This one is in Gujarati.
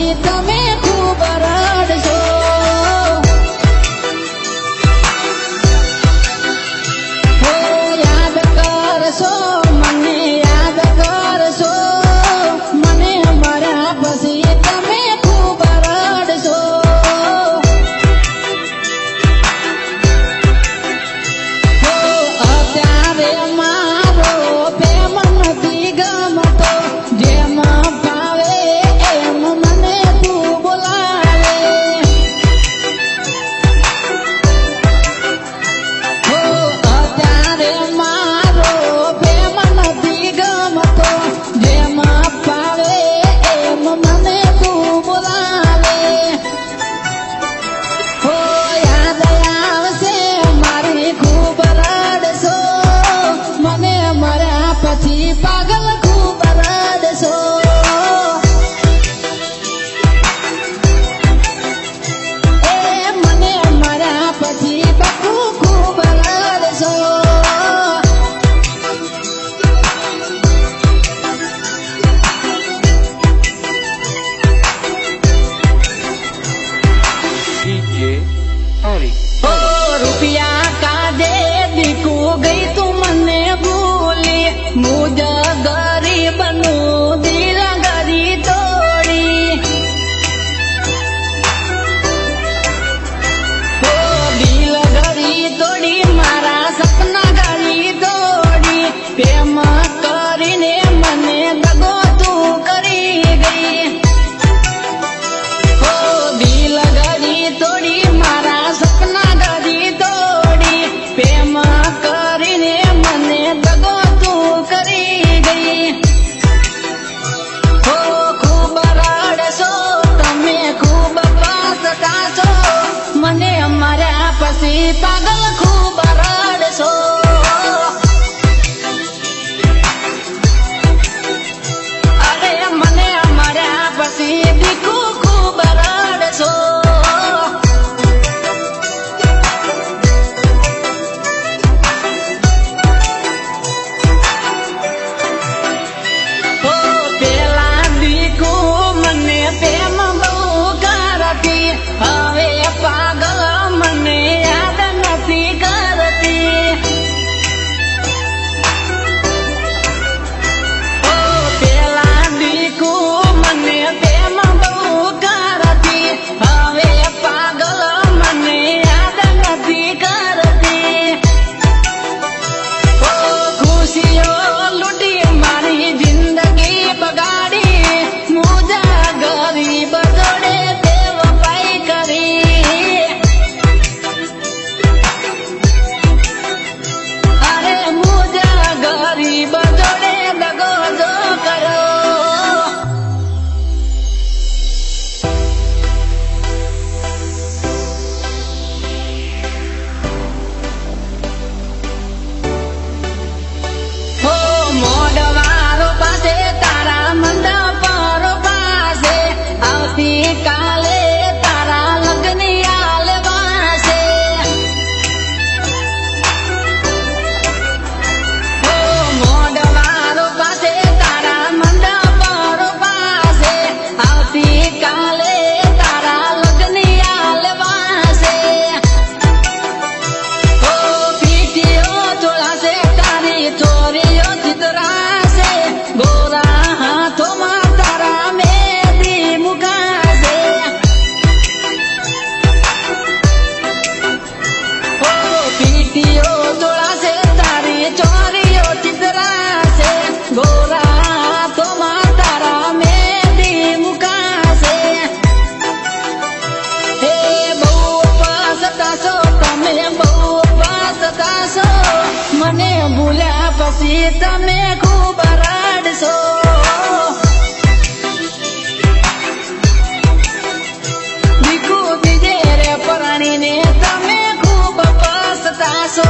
પછી તમે ખૂબ રડશો. હો યાદ કરશો, મને યાદ કરશો, મને મર્યા પછી તમે ખૂબ રડશો. હો અત્યારે મારો પ્રેમ નથી ગમતો, જેમ ભાવે એમ મને તું બોલાવે. હો અત્યારે મારો પ્રેમ નથી ગમતો, જેમ ભાવે એમ મને તું બોલાવે. હો યાદ આવશે મારી ખૂબ રડશો, મને મર્યા પછી પાગલ ખૂબ રડશો. એ મને મર્યા પછી બકુ ખૂબ રડશો. DJ Ari. ઓ રૂપિયા કાઢે દીકુ ગઈ તું મને ભૂલી, મુજ ગરીબનું દિલ ગરી તોડી. ઓ દિલ ગરી તોડી, મારા સપના ગરી તોડી, પ્રેમ કરીને મને દગો તું કરી ગઈ. ઓ દિલ ગરી તોડી, મારા સપના ગરી તોડી, પ્રેમ કરીને મને દગો તું કરી ગઈ. હો ખૂબ રડશો, તમે ખૂબ પસ્તાશો, મને મર્યા પછી પાગલ ખૂબ રડશો. અરે મને મર્યા પછી દીકુ ખૂબ રડશો. હો પેલા દીકુ મને પ્રેમ બહુ કરતી, હવે પાગલ મને યાદ નથી કરતી. હો પેલા દીકુ મને પ્રેમ બહુ કરતી, હવે પાગલ મને યાદ નથી કરતી. ઓ ખુશીઓ લૂંટી મારી જિંદગી બગાડી, મુજા ગરીબ જોડે બેવફાઈ કરી. અરે મુજા ગરીબ જોડે દગો જો કરો. હો મોડવારો પાસે, તારા મંડપરો પાસે, આવતીકાલે તારા લગ્ન આલવાશે. હો મોડવારો પાસે, તારા મંડપરો પાસે, આવતીકાલે તારા લગ્ન આલવાશે. હો પીટીઓ ચોળાશે, તારી ચોરીઓ ચિતરાશે, ગોરા હાથોમાં તારા મહેંદી મુકાશે. હો પીટીઓ ચોળાશે, તારી ચોરીઓ ચિતરાશે, ગોરા હાથોમાં તારા મહેંદી મુકાશે. હે બહુ પસ્તાશો, તમે બહુ પસ્તાશો, મને ભૂલ્યા પછી તમે ખૂબ રડશો. દીકુ દીજે રે પરણીને તમે ખૂબ પસ્તાશો.